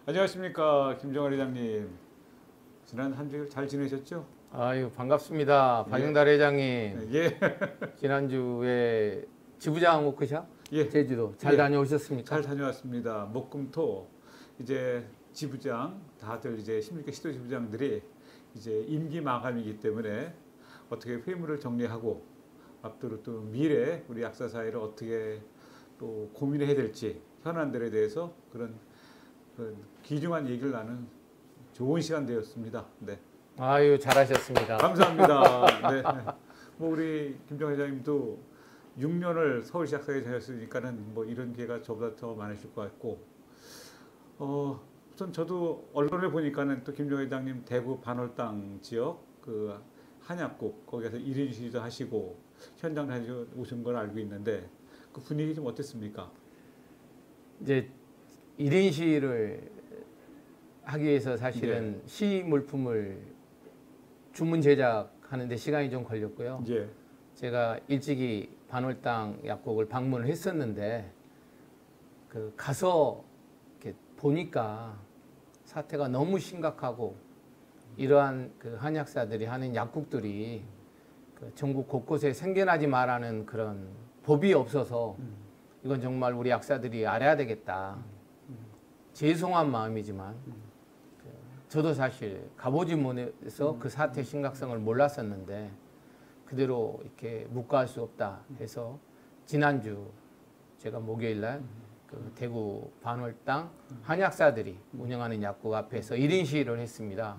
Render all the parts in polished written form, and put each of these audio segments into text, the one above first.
안녕하십니까, 김정환 회장님. 지난 한 주일 잘 지내셨죠? 아유, 반갑습니다. 박영달 회장님. 예. 지난주에 지부장 워크샵 예. 제주도 잘 예. 다녀오셨습니까? 잘 다녀왔습니다. 목금토 이제 지부장 다들 이제 16개 시도 지부장들이 이제 임기 마감이기 때문에 어떻게 회무를 정리하고 앞으로 또 미래 우리 약사 사회를 어떻게 또 고민해야 될지 현안들에 대해서 그런 귀중한 얘기를 나눈 좋은 시간 되었습니다. 네. 아유, 잘하셨습니다. 감사합니다. 네. 뭐 우리 김정 회장님도 6년을 서울시 약사에 다녔으니까는 뭐 이런 기회가 저보다 더 많으실 것 같고, 우선 저도 언론에 보니까는 또 김정 회장님 대구 반월당 지역 그 한약국 거기서 1인 시위도 하시고 현장 다녀오신 걸 알고 있는데 그 분위기 좀 어땠습니까? 이제 1인 시위를 하기 위해서 사실은 시 물품을 주문 제작하는데 시간이 좀 걸렸고요. 예. 제가 일찍이 반월당 약국을 방문을 했었는데 그 가서 이렇게 보니까 사태가 너무 심각하고 이러한 그 한약사들이 하는 약국들이 그 전국 곳곳에 생겨나지 말라는 그런 법이 없어서 이건 정말 우리 약사들이 알아야 되겠다. 죄송한 마음이지만 저도 사실 가보지 못해서 그 사태의 심각성을 몰랐었는데 그대로 이렇게 묵과할 수 없다 해서 지난주 제가 목요일날 그 대구 반월당 한약사들이 운영하는 약국 앞에서 1인 시위를 했습니다.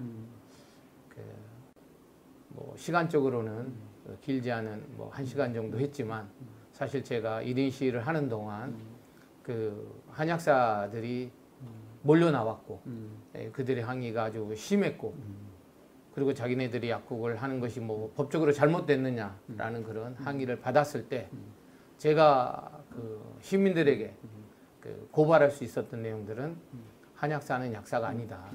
뭐 시간적으로는 길지 않은 뭐 1시간 정도 했지만 사실 제가 1인 시위를 하는 동안 그 한약사들이 몰려 나왔고 그들의 항의가 아주 심했고 그리고 자기네들이 약국을 하는 것이 뭐 법적으로 잘못됐느냐라는 그런 항의를 받았을 때 제가 그 시민들에게 그 고발할 수 있었던 내용들은 한약사는 약사가 아니다.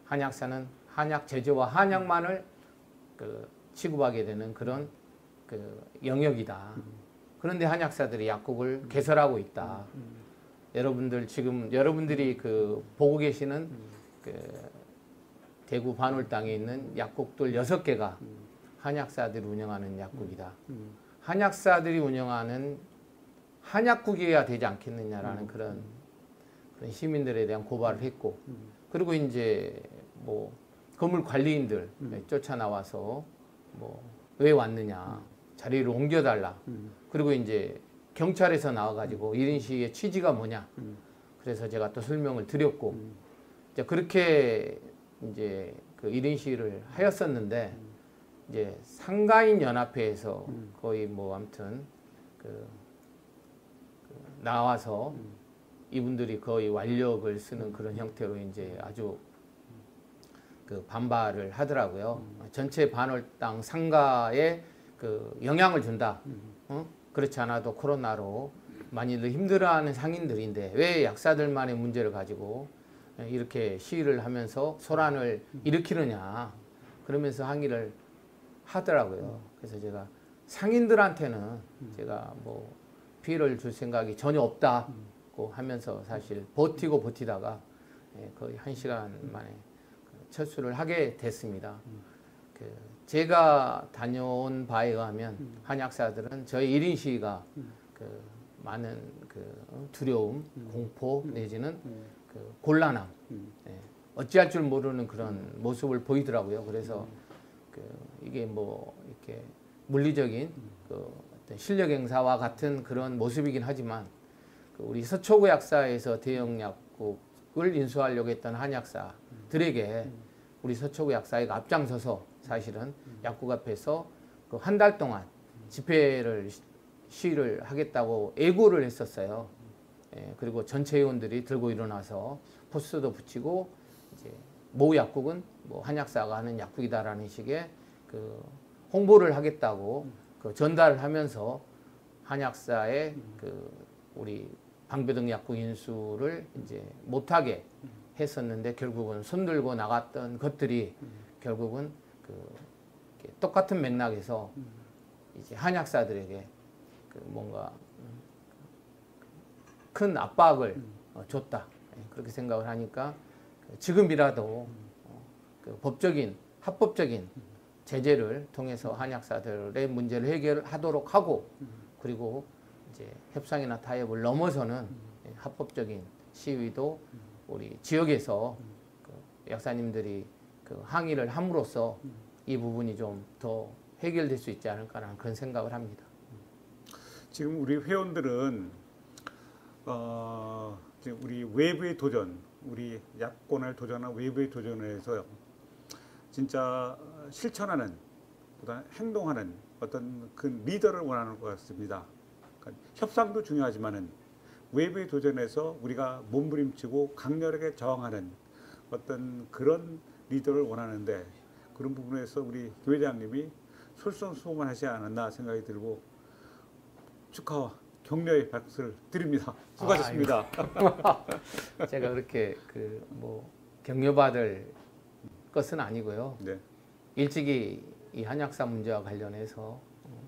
한약사는 한약 제조와 한약만을 그 취급하게 되는 그런 그 영역이다. 그런데 한약사들이 약국을 개설하고 있다. 여러분들 지금 여러분들이 그 보고 계시는 그 대구 반월당에 있는 약국들 6개가 한약사들이 운영하는 약국이다. 한약사들이 운영하는 한약국이어야 되지 않겠느냐라는 그런 시민들에 대한 고발을 했고 그리고 이제 뭐 건물 관리인들 쫓아나와서 뭐 왜 왔느냐 자리를 옮겨달라. 그리고 이제 경찰에서 나와가지고 1인 시위의 취지가 뭐냐. 그래서 제가 또 설명을 드렸고 이제 그렇게 이제 그 1인 시위를 하였었는데 이제 상가인 연합회에서 거의 뭐 아무튼 그 나와서 이분들이 거의 완력을 쓰는 그런 형태로 이제 아주 그 반발을 하더라고요. 전체 반월당 상가에 그 영향을 준다. 그렇지 않아도 코로나로 많이들 힘들어하는 상인들인데 왜 약사들만의 문제를 가지고 이렇게 시위를 하면서 소란을 일으키느냐 그러면서 항의를 하더라고요. 그래서 제가 상인들한테는 제가 뭐 피해를 줄 생각이 전혀 없다고 하면서 사실 버티고 버티다가 거의 1시간 만에 철수를 하게 됐습니다. 제가 다녀온 바에 의하면 한약사들은 저희 1인 시위가 그 많은 그 두려움, 공포 내지는 그 곤란함, 어찌할 줄 모르는 그런 모습을 보이더라고요. 그래서 그 이게 뭐 이렇게 물리적인 그 어떤 실력 행사와 같은 그런 모습이긴 하지만 그 우리 서초구 약사에서 대형 약국을 인수하려고 했던 한약사들에게 우리 서초구 약사회가 앞장서서 사실은 약국 앞에서 그 한 달 동안 집회를 시위를 하겠다고 예고를 했었어요. 그리고 전체 회원들이 들고 일어나서 포스터도 붙이고 이제 모 약국은 뭐 한약사가 하는 약국이다라는 식의 그 홍보를 하겠다고 그 전달을 하면서 한약사의 그 우리 방배동 약국 인수를 이제 못하게 했었는데 결국은 손들고 나갔던 것들이 결국은 그 똑같은 맥락에서 이제 한약사들에게 그 뭔가 큰 압박을 줬다 그렇게 생각을 하니까 지금이라도 그 법적인 합법적인 제재를 통해서 한약사들의 문제를 해결하도록 하고 그리고 이제 협상이나 타협을 넘어서는 합법적인 시위도 우리 지역에서 그 약사님들이 그 항의를 함으로써 이 부분이 좀 더 해결될 수 있지 않을까라는 그런 생각을 합니다. 지금 우리 회원들은 이제 우리 외부의 도전, 우리 야권을 도전한 외부의 도전을 해서 진짜 실천하는 보다 행동하는 어떤 그 리더를 원하는 것 같습니다. 그러니까 협상도 중요하지만은 외부의 도전에서 우리가 몸부림치고 강렬하게 저항하는 어떤 그런 리더를 원하는데 그런 부분에서 우리 김 회장님이 솔선수범하지 않았나 생각이 들고 축하와 격려의 박수를 드립니다. 수고하셨습니다. 제가 그렇게 그 뭐 격려받을 것은 아니고요. 네. 일찍이 이 한약사 문제와 관련해서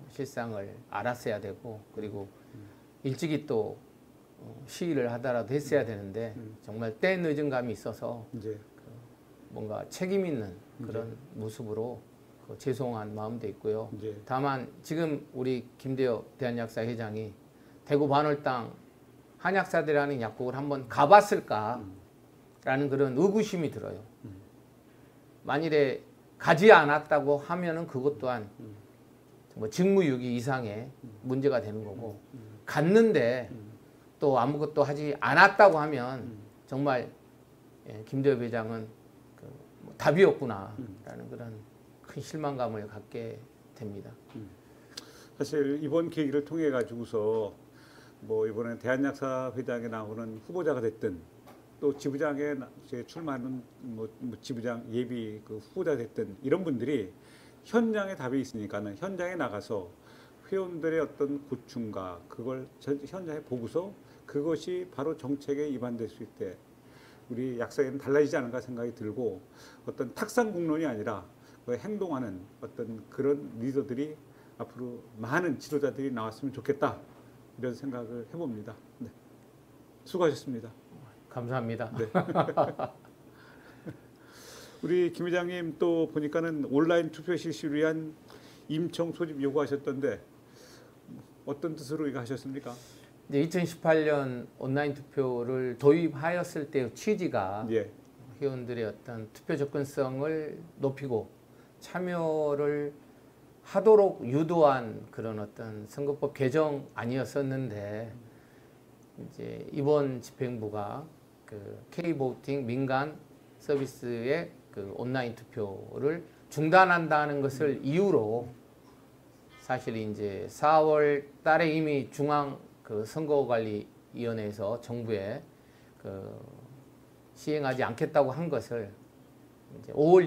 실상을 알았어야 되고 그리고 일찍이 또 시위를 하더라도 했어야 되는데 정말 때 늦은 감이 있어서 이제 뭔가 책임 있는 그런 모습으로 죄송한 마음도 있고요. 이제 다만 지금 우리 김대엽 대한약사 회장이 대구 반월당 한약사들이라는 약국을 한번 가봤을까라는 그런 의구심이 들어요. 만일에 가지 않았다고 하면은 그것 또한 뭐 직무유기 이상의 문제가 되는 거고 갔는데 또 아무것도 하지 않았다고 하면 정말 김대엽 회장은 뭐 답이 없구나라는 그런 큰 실망감을 갖게 됩니다. 사실 이번 계기를 통해 가지고서 뭐 이번에 대한약사 회장에 나오는 후보자가 됐든 또 지부장에 출마하는 뭐 지부장 예비 그 후보자 됐든 이런 분들이 현장에 답이 있으니까는 현장에 나가서 회원들의 어떤 고충과 그걸 현장에 보고서 그것이 바로 정책에 입안될 수 있대. 우리 약사에는 달라지지 않은가 생각이 들고 어떤 탁상공론이 아니라 행동하는 어떤 그런 리더들이 앞으로 많은 지도자들이 나왔으면 좋겠다 이런 생각을 해봅니다. 네. 수고하셨습니다. 감사합니다. 네. 우리 김 회장님 또 보니까는 온라인 투표 실시를 위한 임청 소집 요구하셨던데 어떤 뜻으로 이거 하셨습니까? 이제 2018년 온라인 투표를 도입하였을 때의 취지가 예. 회원들의 어떤 투표 접근성을 높이고 참여를 하도록 유도한 그런 어떤 선거법 개정 아니었었는데 이제 이번 집행부가 그 K보팅 민간 서비스의 그 온라인 투표를 중단한다는 것을 이유로 사실 이제 4월 달에 이미 중앙 그 선거관리위원회에서 정부에 그 시행하지 않겠다고 한 것을 이제 5월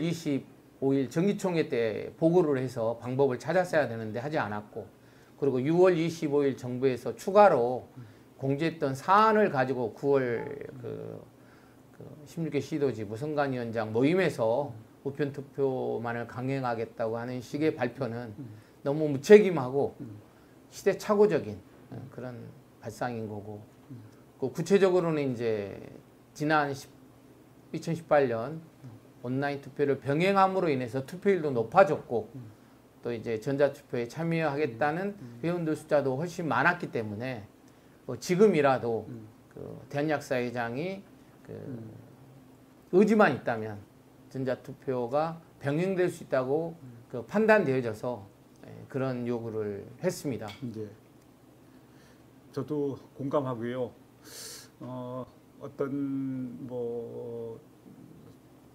25일 정기총회 때 보고를 해서 방법을 찾았어야 되는데 하지 않았고 그리고 6월 25일 정부에서 추가로 공지했던 사안을 가지고 9월 그 16개 시도지부 선관위원장 모임에서 우편 투표만을 강행하겠다고 하는 식의 발표는 너무 무책임하고 시대착오적인 그런 발상인 거고 그 구체적으로는 이제 지난 2018년 온라인 투표를 병행함으로 인해서 투표율도 높아졌고 또 이제 전자투표에 참여하겠다는 회원들 숫자도 훨씬 많았기 때문에 지금이라도 그 대한약사회장이 그 의지만 있다면 전자투표가 병행될 수 있다고 그 판단되어져서 그런 요구를 했습니다. 이제 저도 공감하고요. 어떤 뭐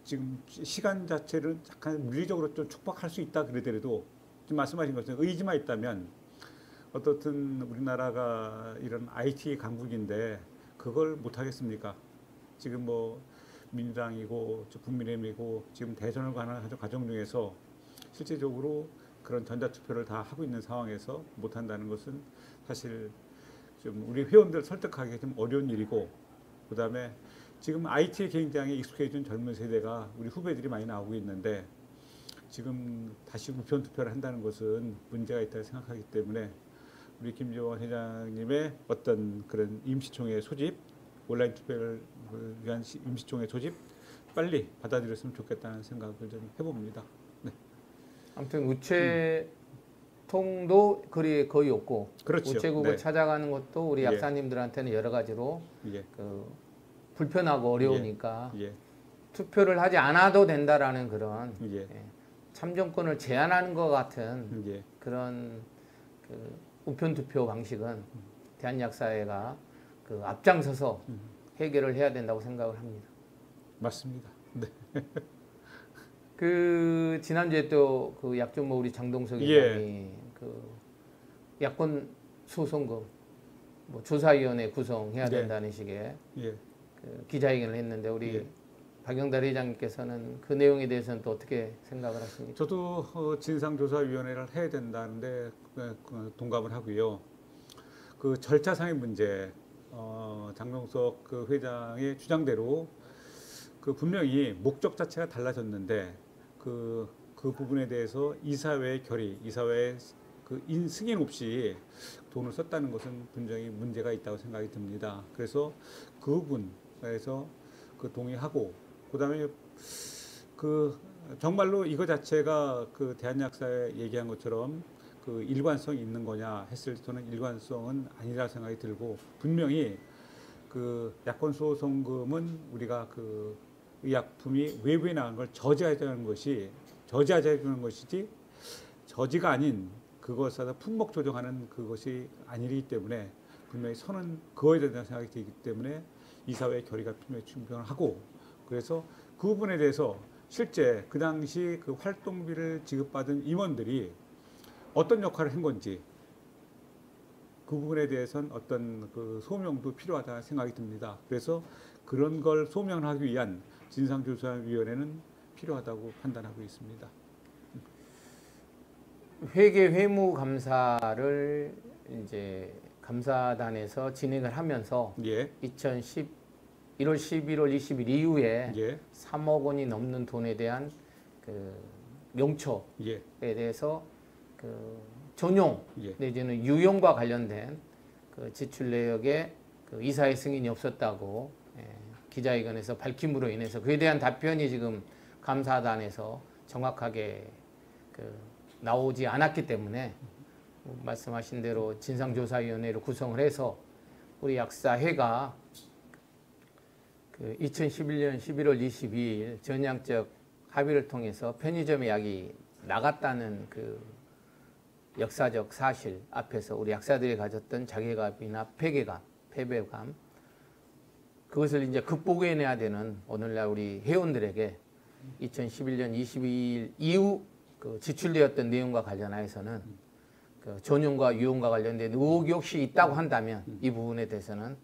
지금 시간 자체를 약간 물리적으로 좀 촉박할 수 있다 그러더라도 지금 말씀하신 것처럼 의지만 있다면 어떻든 우리나라가 이런 IT 강국인데 그걸 못 하겠습니까? 지금 뭐 민주당이고 국민의힘이고 지금 대선을 가는 과정 중에서 실제적으로 그런 전자투표를 다 하고 있는 상황에서 못 한다는 것은 사실 좀 우리 회원들 설득하기 좀 어려운 일이고 그다음에 지금 IT에 굉장히 익숙해진 젊은 세대가 우리 후배들이 많이 나오고 있는데 지금 다시 우편 투표를 한다는 것은 문제가 있다고 생각하기 때문에 우리 김재원 회장님의 어떤 그런 임시총회 소집 온라인 투표를 위한 임시총회 조직 빨리 받아들였으면 좋겠다는 생각을 좀 해봅니다. 네. 아무튼 우체통도 거의 없고 그렇죠. 우체국을 네. 찾아가는 것도 우리 예. 약사님들한테는 여러 가지로 예. 불편하고 어려우니까 예. 투표를 하지 않아도 된다라는 그런 예. 참정권을 제한하는 것 같은 예. 그런 우편 투표 방식은 대한약사회가 앞장서서 해결을 해야 된다고 생각을 합니다. 맞습니다. 네. 지난주에 또 약주모 우리 장동석 예. 의장이 야권 소송금 조사위원회 구성해야 네. 된다는 식의 예. 기자회견을 했는데 우리 예. 박영달 회장님께서는 그 내용에 대해서는 또 어떻게 생각을 하십니까? 저도 진상조사위원회를 해야 된다는데 동감을 하고요. 그 절차상의 문제, 장동석 그 회장의 주장대로 분명히 목적 자체가 달라졌는데 그 부분에 대해서 이사회의 결의, 이사회의 승인 없이 돈을 썼다는 것은 분명히 문제가 있다고 생각이 듭니다. 그래서 그 부분에서 동의하고, 그다음에 정말로 이거 자체가 대한약사에 얘기한 것처럼 일관성이 있는 거냐 했을 때 저는 일관성은 아니라 생각이 들고, 분명히 약권 소송금은 우리가 의약품이 외부에 나간 걸 저지하자는 것이지, 저지가 아닌 그것을 품목 조정하는 그것이 아니기 때문에 분명히 선은 그어야 된다는 생각이 들기 때문에 이사회의 결의가 분명히 충분하고, 그래서 그 부분에 대해서 실제 그 당시 활동비를 지급받은 임원들이 어떤 역할을 한 건지 그 부분에 대해서는 어떤 소명도 필요하다 생각이 듭니다. 그래서 그런 걸 소명하기 위한 진상조사위원회는 필요하다고 판단하고 있습니다. 회계 회무 감사를 이제 감사단에서 진행을 하면서 예. 1월 11월 20일 이후에 예. 3억 원이 넘는 돈에 대한 명초에 예. 대해서 전용 예. 내지는 유용과 관련된 지출 내역에 이사회 승인이 없었다고 기자회견에서 밝힘으로 인해서 그에 대한 답변이 지금 감사단에서 정확하게 나오지 않았기 때문에 말씀하신 대로 진상조사위원회를 구성을 해서 우리 약사회가 2011년 11월 22일 전향적 합의를 통해서 편의점에 약이 나갔다는 역사적 사실 앞에서 우리 약사들이 가졌던 자괴감이나 패배감 그것을 이제 극복해내야 되는 오늘날 우리 회원들에게 2011년 22일 이후 지출되었던 내용과 관련하여서는 전용과 유용과 관련된 의혹이 혹시 있다고 한다면 이 부분에 대해서는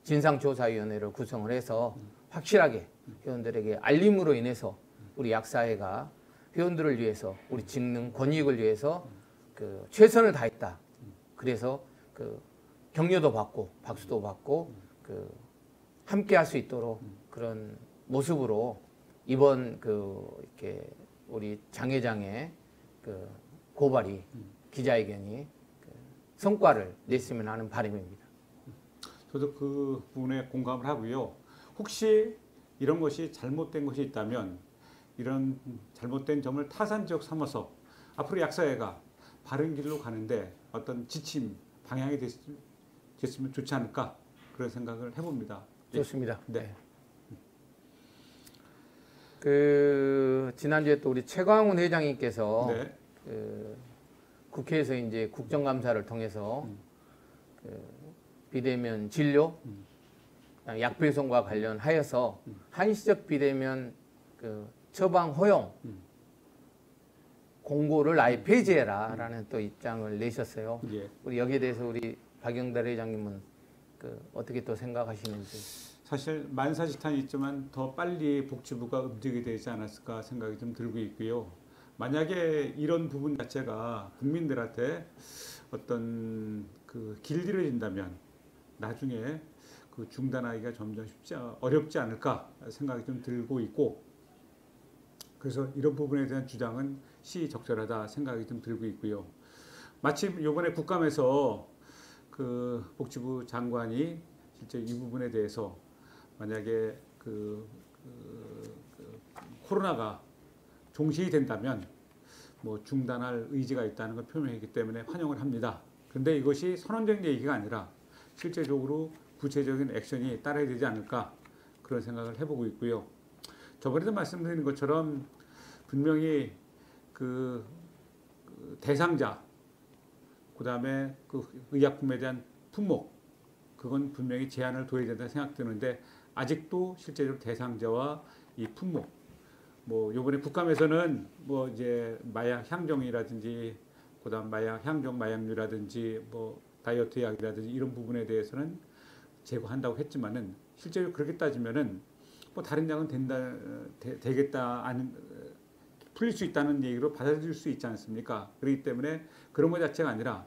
진상조사위원회를 구성을 해서 확실하게 회원들에게 알림으로 인해서 우리 약사회가 회원들을 위해서 우리 직능 권익을 위해서 최선을 다했다. 그래서 격려도 받고 박수도 받고 함께 할 수 있도록 그런 모습으로 이번 이렇게 우리 장 회장의 고발이 기자회견이 성과를 냈으면 하는 바람입니다. 저도 그 부분에 공감을 하고요. 혹시 이런 것이 잘못된 것이 있다면 이런 잘못된 점을 타산지역 삼아서 앞으로 약사회가 바른 길로 가는데 어떤 지침, 방향이 됐으면 좋지 않을까 그런 생각을 해봅니다. 좋습니다. 네. 지난주에 또 우리 최광훈 회장님께서 네. 국회에서 이제 국정감사를 통해서 비대면 진료, 약 배송과 관련하여서 한시적 비대면 처방 허용 공고를 아예 폐지해라라는 또 입장을 내셨어요. 예. 우리 여기에 대해서 우리 박영달 회장님은 어떻게 또 생각하시는지. 사실 만사지탄이 있지만 더 빨리 복지부가 움직이게 되지 않았을까 생각이 좀 들고 있고요. 만약에 이런 부분 자체가 국민들한테 어떤 길들여진다면 나중에 중단하기가 점점 어렵지 않을까 생각이 좀 들고 있고, 그래서 이런 부분에 대한 주장은 시적절하다 생각이 좀 들고 있고요. 마침 이번에 국감에서 복지부 장관이 실제 이 부분에 대해서 만약에 코로나가 종식이 된다면 뭐 중단할 의지가 있다는 걸 표명했기 때문에 환영을 합니다. 그런데 이것이 선언적 얘기가 아니라 실제적으로 구체적인 액션이 따라야 되지 않을까 그런 생각을 해보고 있고요. 저번에도 말씀드린 것처럼 분명히 그 대상자, 그 다음에 그 의약품에 대한 품목, 그건 분명히 제한을 둬야 된다 생각되는데 아직도 실제로 대상자와 이 품목, 뭐 요번에 국감에서는 뭐 이제 마약 향정이라든지 그다음 마약 향정 마약류라든지 뭐 다이어트 약이라든지 이런 부분에 대해서는 제거한다고 했지만은 실제로 그렇게 따지면은 뭐 다른 약은 되겠다 아닌 풀릴 수 있다는 얘기로 받아들일 수 있지 않습니까? 그렇기 때문에 그런 것 자체가 아니라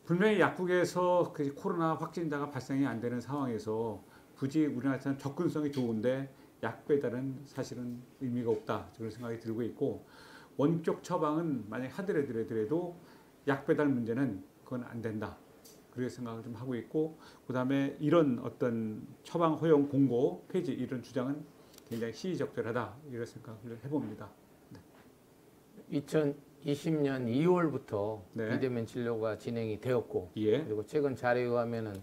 분명히 약국에서 그 코로나 확진자가 발생이 안 되는 상황에서 굳이 우리나라처럼 접근성이 좋은데 약 배달은 사실은 의미가 없다 그런 생각이 들고 있고 원격 처방은 만약 하더라도 약 배달 문제는 그건 안 된다 그렇게 생각을 좀 하고 있고 그다음에 이런 어떤 처방 허용 공고 폐지 이런 주장은 굉장히 시의적절하다 이런 생각을 해봅니다. 네. 2020년 2월부터 네. 비대면 진료가 진행이 되었고 예. 그리고 최근 자료에 의하면은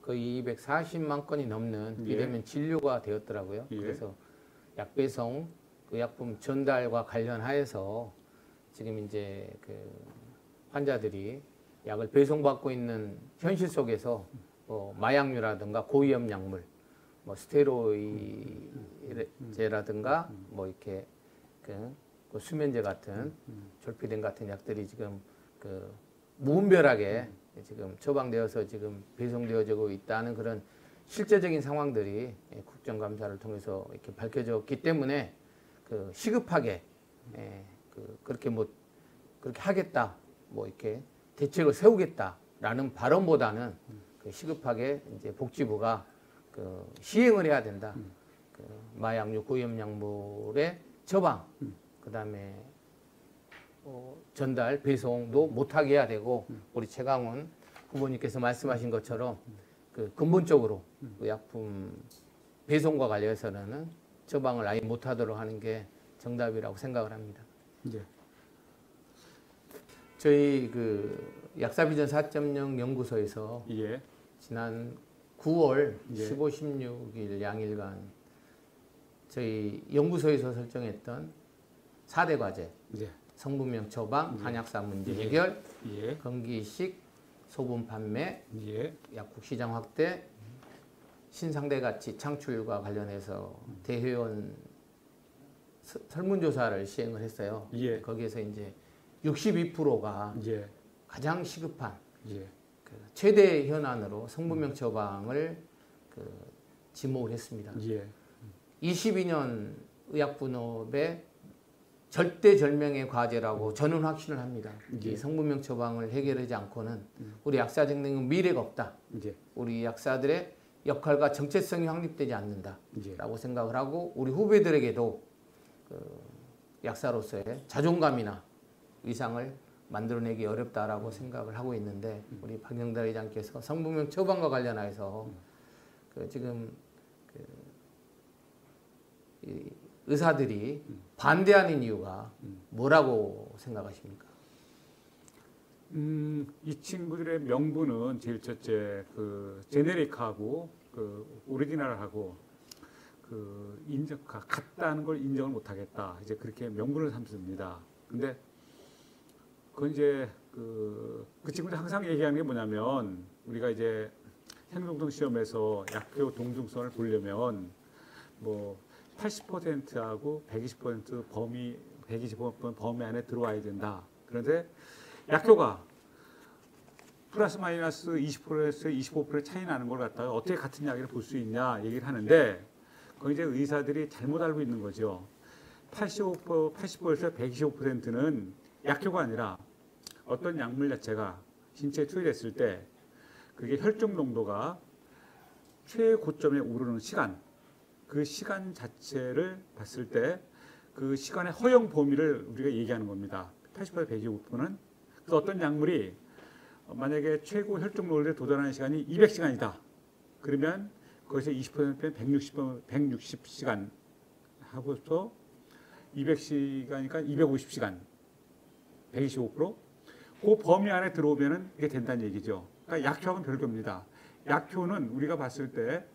거의 240만 건이 넘는 비대면 진료가 되었더라고요. 예. 그래서 약 배송, 그 약품 전달과 관련하여서 지금 이제 그 환자들이 약을 배송받고 있는 현실 속에서 뭐 마약류라든가 고위험 약물, 뭐 스테로이드제라든가 뭐 이렇게 그 수면제 같은 졸피뎀 같은 약들이 지금 그 무분별하게 지금 처방되어서 지금 배송되어지고 있다는 그런 실제적인 상황들이 국정감사를 통해서 이렇게 밝혀졌기 때문에 그 시급하게 그렇게 뭐 그렇게 하겠다 뭐 이렇게 대책을 세우겠다라는 발언보다는 그 시급하게 이제 복지부가 그 시행을 해야 된다. 그 마약류 고위험 약물의 처방, 그다음에 전달, 배송도 못하게 해야 되고 우리 최강훈 후보님께서 말씀하신 것처럼 그 근본적으로 그 약품 배송과 관련해서는 처방을 아예 못하도록 하는 게 정답이라고 생각을 합니다. 네. 저희 그 약사비전 4.0 연구소에서 예. 지난 9월 예. 15, 16일 양일간 저희 연구소에서 설정했던 4대 과제 예. 성분명 처방, 예. 한약사 문제 예. 해결, 예. 건기식 소분 판매, 예. 약국 시장 확대, 신상대 가치 창출과 관련해서 대회원 설문조사를 시행을 했어요. 예. 거기에서 이제 62%가 예. 가장 시급한 예. 그 최대 현안으로 성분명 처방을 그 지목을 했습니다. 예. 22년 의약분업의 절대절명의 과제라고 저는 확신을 합니다. 예. 이 성분명 처방을 해결하지 않고는 우리 약사 정책은 미래가 없다. 예. 우리 약사들의 역할과 정체성이 확립되지 않는다라고 예. 생각을 하고 우리 후배들에게도 그 약사로서의 자존감이나 위상을 만들어내기 어렵다라고 생각을 하고 있는데 우리 박영달 회장께서 성분명 처방과 관련해서 그 지금 그 이 의사들이 반대하는 이유가 뭐라고 생각하십니까? 이 친구들의 명분은 제일 첫째 그 제네릭하고 그 오리지널하고 그 같다는 걸 인정을 못하겠다. 이제 그렇게 명분을 삼습니다. 근데 그건 이제 그 친구들 항상 얘기하는 게 뭐냐면 우리가 이제 행동동 시험에서 약효 동등성을 보려면 뭐 80%하고 120% 범위 120% 범위 안에 들어와야 된다. 그런데 약효가 플러스 마이너스 20%에서 25% 차이 나는 걸 갖다가 어떻게 같은 약을 볼 수 있냐 얘기를 하는데 그건 이제 의사들이 잘못 알고 있는 거죠. 80%에서 125%는 약효가 아니라 어떤 약물 자체가 신체에 투여됐을 때 그게 혈중 농도가 최고점에 오르는 시간, 그 시간 자체를 봤을 때 그 시간의 허용 범위를 우리가 얘기하는 겁니다. 80%, 125%는 그래서 어떤 약물이 만약에 최고 혈중 농도에 도달하는 시간이 200시간이다. 그러면 그 거기서 20%면 160시간 하고서 200시간이니까 250시간, 125%. 그 범위 안에 들어오면은 이게 된다는 얘기죠. 그러니까 약효하고는 별개입니다. 약효는 우리가 봤을 때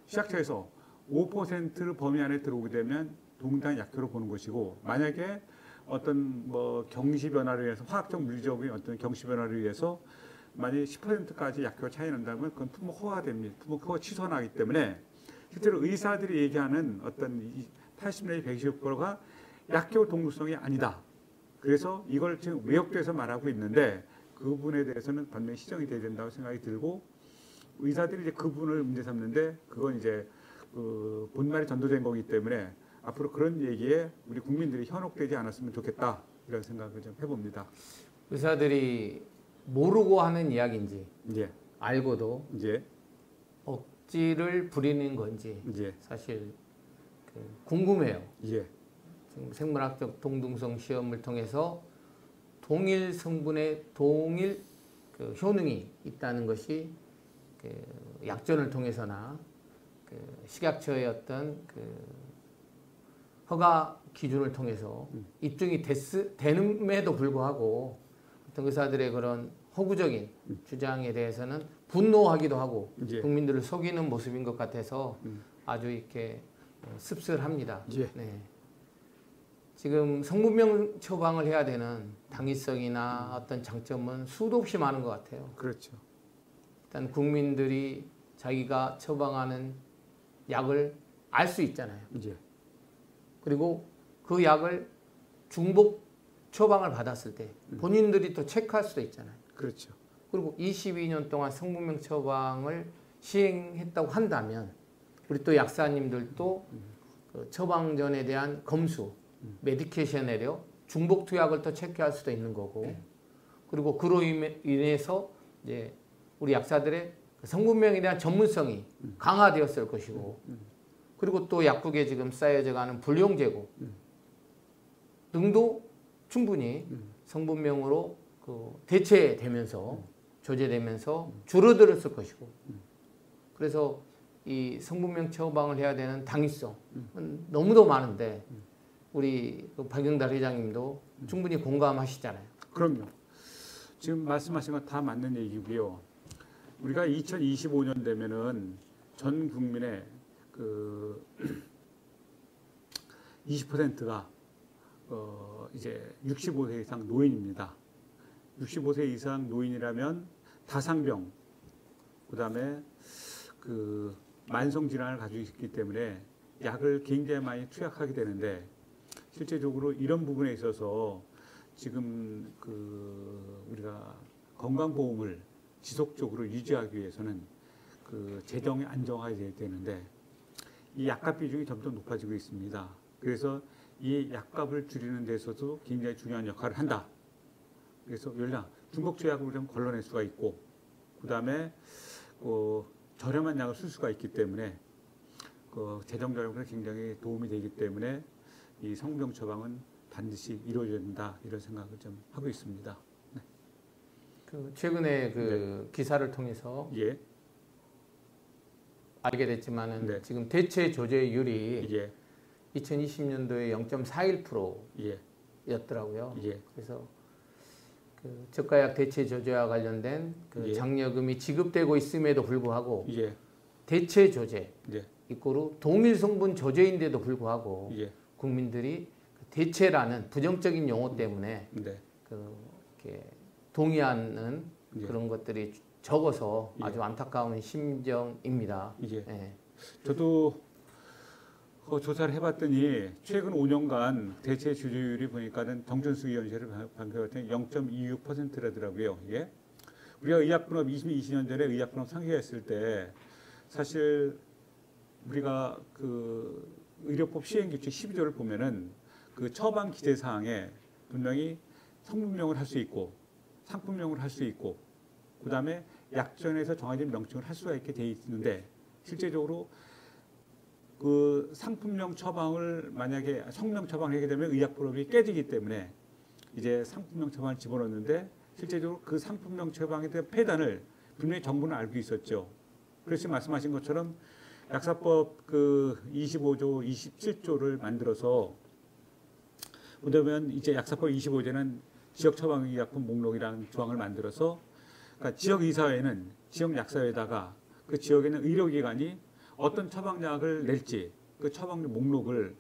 시약처에서 5% 범위 안에 들어오게 되면 동일한 약효로 보는 것이고, 만약에 어떤 뭐 경시 변화를 위해서 화학적 물리적인 어떤 경시 변화를 위해서 만약에 10%까지 약효가 차이 난다면 그건 품목 허가가 됩니다. 품목 허가 취소나기 때문에 실제로 의사들이 얘기하는 어떤 80 내지 120%가 약효 동물성이 아니다. 그래서 이걸 지금 외역돼서 말하고 있는데 그 부분에 대해서는 반면에 시정이 돼야 된다고 생각이 들고, 의사들이 이제 그 부분을 문제 삼는데 그건 이제 본말이 전도된 거기 때문에 앞으로 그런 얘기에 우리 국민들이 현혹되지 않았으면 좋겠다, 이런 생각을 좀 해봅니다. 의사들이 모르고 하는 이야기인지 이제 알고도 이제 억지를 부리는 건지 이제 사실 궁금해요. 예. 지금 생물학적 동등성 시험을 통해서 동일 성분의 동일 그 효능이 있다는 것이 그 약전을 통해서나 그 식약처의 어떤 그 허가 기준을 통해서 입증이 되는에도 불구하고 어떤 의사들의 그런 허구적인 주장에 대해서는 분노하기도 하고 예. 국민들을 속이는 모습인 것 같아서 아주 이렇게 씁쓸합니다. 예. 네. 지금 성분명 처방을 해야 되는 당위성이나 어떤 장점은 수도 없이 많은 것 같아요. 그렇죠. 일단 국민들이 자기가 처방하는 약을 알 수 있잖아요. 이제 그리고 그 약을 중복 처방을 받았을 때 본인들이 또 체크할 수도 있잖아요. 그렇죠. 그리고 22년 동안 성분명 처방을 시행했다고 한다면 우리 또 약사님들도 그 처방전에 대한 검수, 메디케이션 에러, 중복 투약을 또 체크할 수도 있는 거고, 그리고 그로 인해서 이제 우리 약사들의 성분명에 대한 전문성이 강화되었을 것이고, 그리고 또 약국에 지금 쌓여져가는 불용 재고 등도 충분히 성분명으로 그 대체되면서 조제되면서 줄어들었을 것이고, 그래서 이 성분명 처방을 해야 되는 당위성은 너무도 많은데 우리 박영달 회장님도 충분히 공감하시잖아요. 그럼요. 지금 말씀하신 건 다 맞는 얘기고요. 우리가 2025년 되면은 전 국민의 그 20%가 이제 65세 이상 노인입니다. 65세 이상 노인이라면 다상병, 그다음에 그 만성 질환을 가지고 있기 때문에 약을 굉장히 많이 투약하게 되는데, 실제적으로 이런 부분에 있어서 지금 그 우리가 건강보험을 지속적으로 유지하기 위해서는 그 재정이 안정화돼야 되는데 이 약값 비중이 점점 높아지고 있습니다. 그래서 이 약값을 줄이는 데서도 굉장히 중요한 역할을 한다. 그래서 연락 중복 제약으로 좀 걸러낼 수가 있고, 그 다음에 저렴한 약을 쓸 수가 있기 때문에 그 재정 절약에 굉장히 도움이 되기 때문에 이 성분명 처방은 반드시 이루어져야 된다, 이런 생각을 좀 하고 있습니다. 네. 그 최근에 그 기사를 통해서 예. 알게 됐지만은 네. 지금 대체 조제율이 예. 2020년도에 0.41%였더라고요. 예. 그래서 그 저가약 대체 조제와 관련된 그 예. 장려금이 지급되고 있음에도 불구하고 예. 대체 조제 예. 이꼬르 동일 성분 조제인데도 불구하고 예. 국민들이 대체라는 부정적인 용어 때문에 네. 그 이렇게 동의하는 예. 그런 것들이 적어서 예. 아주 안타까운 심정입니다. 예. 예. 저도 조사를 해봤더니 최근 5년간 대체 주주율이 보니까는 정전수위원회를 발표했더니 0.26%라더라고요. 이게 우리가 의약분업 20년 전에 의약분업 상시했을 때 사실 우리가 그 의료법 시행규칙 12조를 보면은 그 처방 기재 사항에 분명히 성분명을 할 수 있고 상품명을 할 수 있고, 그 다음에 약전에서 정해진 명칭을 할 수가 있게 돼 있는데, 실제적으로 그 상품명 처방을 만약에 성명 처방을 하게 되면 의약분업이 깨지기 때문에 이제 상품명 처방을 집어넣는데, 실제적으로 그 상품명 처방에 대한 폐단을 분명히 정부는 알고 있었죠. 그래서 말씀하신 것처럼 약사법 그 25조, 27조를 만들어서 보면 이제 약사법 25조는 지역 처방의약품 목록이라는 조항을 만들어서 그러니까 지역 의사회는 지역 약사회에다가 그 지역에 있는 의료기관이 어떤 처방약을 낼지 그 처방 목록을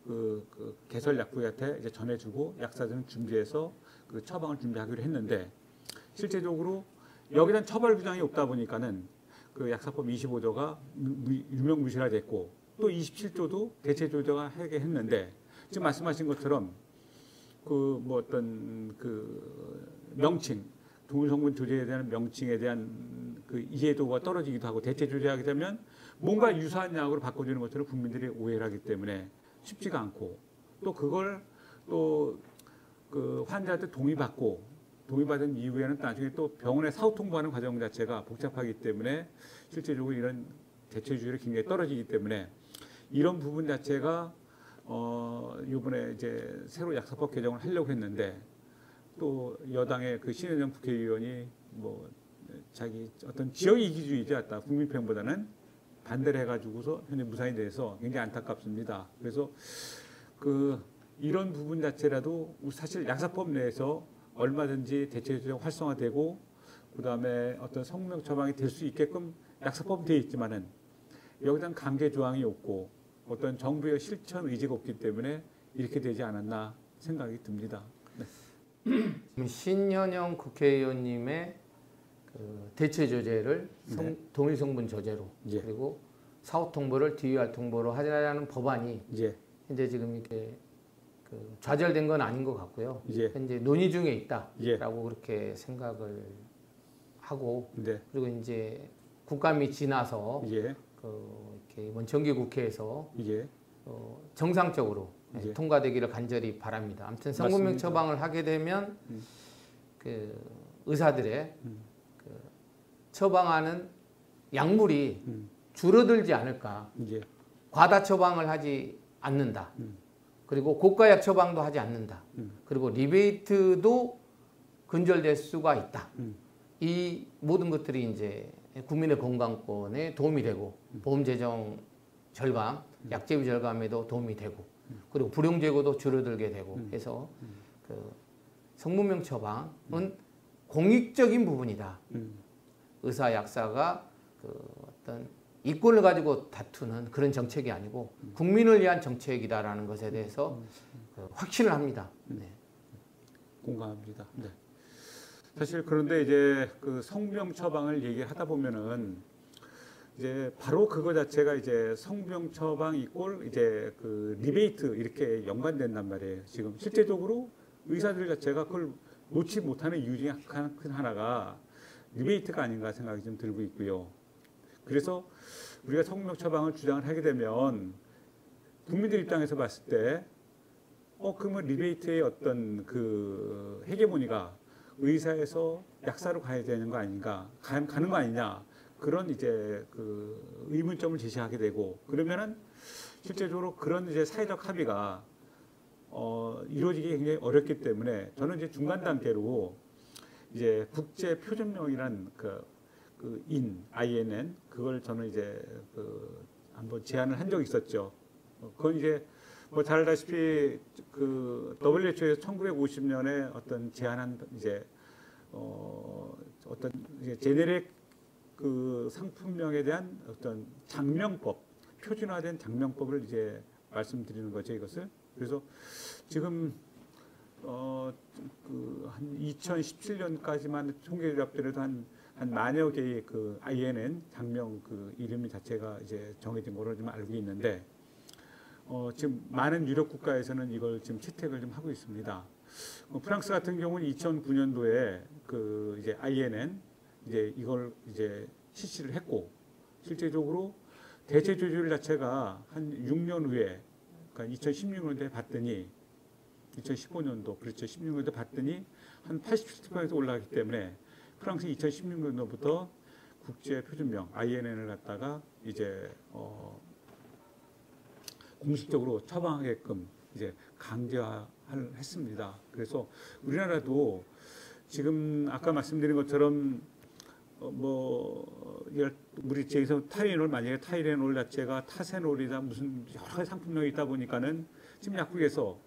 그 개설 약국한테 이제 전해주고 약사들은 준비해서 그 처방을 준비하기로 했는데 실제적으로 여기는 처벌 규정이 없다 보니까는 그 약사법 25조가 유명무실화됐고 또 27조도 대체 조정을 하게 했는데 지금 말씀하신 것처럼 그 뭐 어떤 그 명칭 동일성분 조제에 대한 명칭에 대한 그 이해도가 떨어지기도 하고 대체 조제하게 되면 뭔가 유사한 약으로 바꿔주는 것처럼 국민들이 오해를 하기 때문에 쉽지가 않고 또 그걸 또 그 환자한테 동의받은 이후에는 나중에 또 병원에 사후 통보하는 과정 자체가 복잡하기 때문에 실제적으로 이런 대체주의율이 굉장히 떨어지기 때문에 이런 부분 자체가 이번에 이제 새로 약사법 개정을 하려고 했는데 또 여당의 그 신현정 국회의원이 뭐 자기 어떤 지역 이기주의자였다 국민평보다는 반대를 해가지고서 현재 무산이 돼서 굉장히 안타깝습니다. 그래서 그 이런 부분 자체라도 사실 약사법 내에서 얼마든지 대체조정 활성화되고 그다음에 어떤 성명 처방이 될 수 있게끔 약사법은 되어 있지만은 여기다 강제 조항이 없고 어떤 정부의 실천 의지가 없기 때문에 이렇게 되지 않았나 생각이 듭니다. 네. 신현영 국회의원님의 그 대체 조제를 네. 동일 성분 조제로 예. 그리고 사후 통보를 DUR 통보로 하자는 법안이 예. 현재 지금 이렇게 그 좌절된 건 아닌 것 같고요. 예. 현재 논의 중에 있다라고 예. 그렇게 생각을 하고 네. 그리고 이제 국감이 지나서 예. 그 이렇게 이번 정기국회에서 예. 정상적으로 예. 통과되기를 간절히 바랍니다. 아무튼 성분명 맞습니다. 처방을 하게 되면 그 의사들의 그 처방하는 약물이 줄어들지 않을까. 예. 과다 처방을 하지 않는다. 그리고 고가약 처방도 하지 않는다. 그리고 리베이트도 근절될 수가 있다. 이 모든 것들이 이제 국민의 건강권에 도움이 되고 보험 재정 절감, 약제비 절감에도 도움이 되고 그리고 불용 재고도 줄어들게 되고 해서 그 성분명 처방은 공익적인 부분이다. 의사 약사가 그 어떤 이권을 가지고 다투는 그런 정책이 아니고 국민을 위한 정책이다라는 것에 대해서 그 확신을 합니다. 네. 공감합니다. 네. 사실 그런데 이제 그 성명 처방을 얘기하다 보면은 이제 바로 그거 자체가 이제 성명 처방 이꼴 이제 그 리베이트 이렇게 연관된단 말이에요. 지금 실제적으로 의사들 자체가 그걸 놓지 못하는 이유 중에 큰 하나가 리베이트가 아닌가 생각이 좀 들고 있고요. 그래서 우리가 성명 처방을 주장을 하게 되면 국민들 입장에서 봤을 때 그러면 리베이트의 어떤 그 헤게모니가 의사에서 약사로 가야 되는 거 아닌가, 가는 거 아니냐, 그런 이제 그 의문점을 제시하게 되고, 그러면은 실제적으로 그런 이제 사회적 합의가 이루어지기 굉장히 어렵기 때문에 저는 이제 중간 단계로 이제 국제 표준명이란 INN 그걸 저는 이제 한번 제안을 한 적이 있었죠. 그건 이제 뭐 잘 알다시피 그 WHO에서 1950년에 어떤 제안한 이제 어떤 이제 제네릭 그 상품명에 대한 어떤 장명법, 표준화된 장명법을 이제 말씀드리는 거죠, 이것을. 그래서 지금 한 2017년까지만 통계 조합들에도 한 만여 개의 그 INN 장명 그 이름 자체가 이제 정해진 걸로 좀 알고 있는데 지금 많은 유럽 국가에서는 이걸 지금 채택을 좀 하고 있습니다. 프랑스 같은 경우는 2009년도에 그 이제 INN 이제 이걸 이제 실시를 했고 실제적으로 대체 조율 자체가 한 6년 후에 그러니까 2016년도에 봤더니 2015년도 그렇죠 16년도에 봤더니 한 87% 올라가기 때문에 프랑스 2016년도부터 국제 표준명 INN을 갖다가 이제 공식적으로 처방하게끔 이제 강제화했습니다. 그래서 우리나라도 지금 아까 말씀드린 것처럼 우리 제에서 타이레놀, 만약에 타이레놀 자체가 타세놀이다 무슨 여러 가지 상품명이 있다 보니까는 지금 약국에서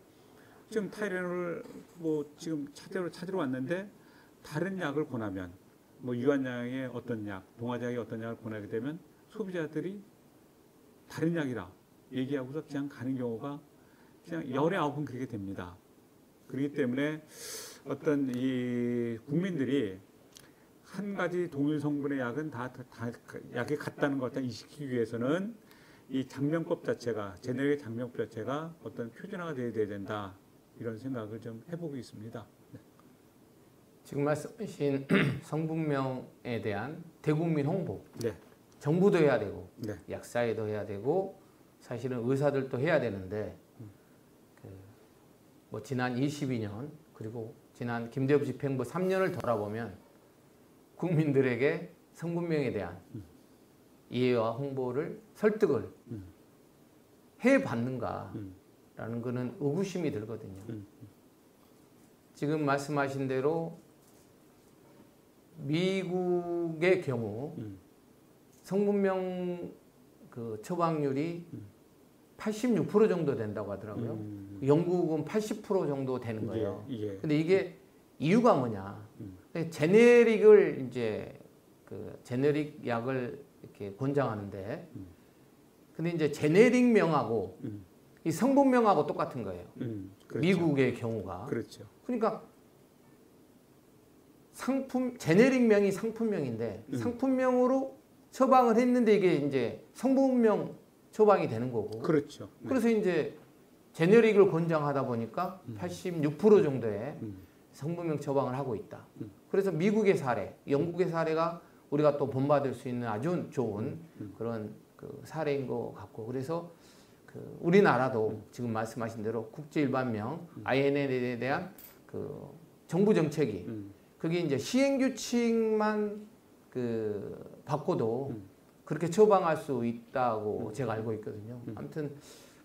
지금 타이레놀 지금 찾으러 왔는데 다른 약을 권하면 유한양의 어떤 약, 동화장의 어떤 약을 권하게 되면 소비자들이 다른 약이라 얘기하고서 그냥 가는 경우가 그냥 열에 9은 그렇게 됩니다. 그렇기 때문에 어떤 이 국민들이 한 가지 동일 성분의 약은 다 약이 같다는 걸 인식하기 위해서는 이 장명법 자체가, 제네릭의 장명법 자체가 어떤 표준화가 돼야 된다, 이런 생각을 좀 해보고 있습니다. 네. 지금 말씀하신 성분명에 대한 대국민 홍보, 네. 정부도 해야 되고 네. 약사회도 해야 되고 사실은 의사들도 해야 되는데 지난 22년 그리고 지난 김대엽 집행부 3년을 돌아보면 국민들에게 성분명에 대한 이해와 홍보를 설득을 해봤는가라는 거는 의구심이 들거든요. 지금 말씀하신 대로 미국의 경우 성분명 그 처방률이 86% 정도 된다고 하더라고요. 영국은 80% 정도 되는 거예요. 근데 이게 이유가 뭐냐? 제네릭을 이제 그 제네릭 약을 이렇게 권장하는데, 근데 이제 제네릭명하고 이 성분명하고 똑같은 거예요. 그렇죠. 미국의 경우가. 그렇죠. 그러니까 제네릭명이 상품명인데 상품명으로 처방을 했는데 이게 이제 성분명 처방이 되는 거고. 그렇죠. 네. 그래서 이제 제네릭을 권장하다 보니까 86% 정도의 성분명 처방을 하고 있다. 그래서 미국의 사례, 영국의 사례가 우리가 또 본받을 수 있는 아주 좋은 그런 그 사례인 것 같고, 그래서 그 우리나라도 지금 말씀하신 대로 국제일반명 INN에 대한 그 정부 정책이 그게 이제 시행규칙만 그 바꿔도 그렇게 처방할 수 있다고 제가 알고 있거든요. 아무튼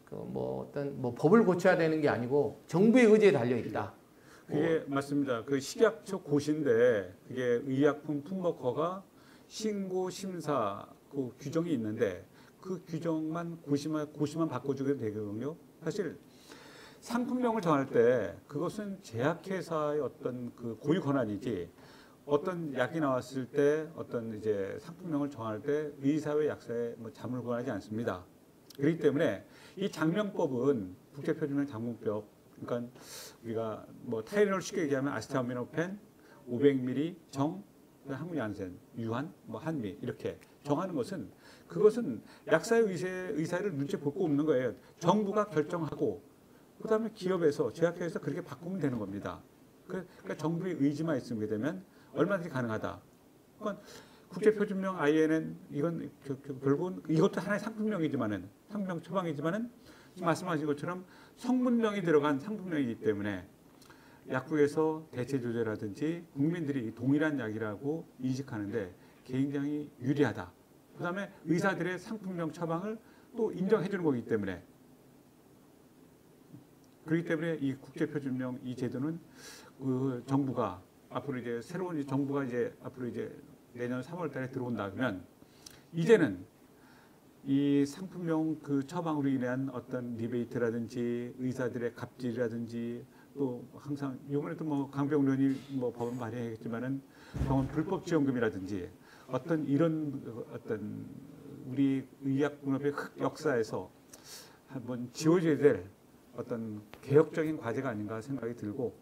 그 어떤 법을 고쳐야 되는 게 아니고 정부의 의지에 달려 있다. 그게 맞습니다. 그 식약처 고시인데 그게 의약품 품목허가 신고 심사 그 규정이 있는데 그 규정만 고시만 바꿔주게 되거든요. 사실 상품명을 정할 때 그것은 제약회사의 어떤 그 고유 권한이지, 어떤 약이 나왔을 때 어떤 이제 상품명을 정할 때 의사회 약사에 자문을 권하지 않습니다. 그렇기 때문에 이 장명법은 국제표준명 장명법, 그러니까 우리가 타이레놀 쉽게 얘기하면 아세타민오펜 500ml 정, 항문 얀센, 유한, 한미 이렇게 정하는 것은 그것은 약사의 의사를 눈치 볼 거 없는 거예요. 정부가 결정하고 그다음에 기업에서 제약회사에서 그렇게 바꾸면 되는 겁니다. 그러니까 정부의 의지만 있으면 되면 얼마든지 가능하다. 그러니까 국제표준명 INN 이건 결국은 이것도 하나의 상품명이지만은 상품명 처방이지만은 말씀하신 것처럼 성분명이 들어간 상품명이기 때문에 약국에서 대체 조제라든지 국민들이 동일한 약이라고 인식하는데 굉장히 유리하다. 그다음에 의사들의 상품명 처방을 또 인정해 주는 거기 때문에, 그렇기 때문에 이 국제표준명 이 제도는 그 정부가 앞으로 이제 새로운 정부가 이제 앞으로 이제 내년 3월달에 들어온다 그러면 이제는 이 상품명 그 처방으로 인한 어떤 리베이트라든지 의사들의 갑질이라든지 또 항상 이번에도 강병론이 법은 발의했지만은 병원 불법 지원금이라든지 어떤 이런 어떤 우리 의약분업의 역사에서 한번 지워져야 될 어떤 개혁적인 과제가 아닌가 생각이 들고,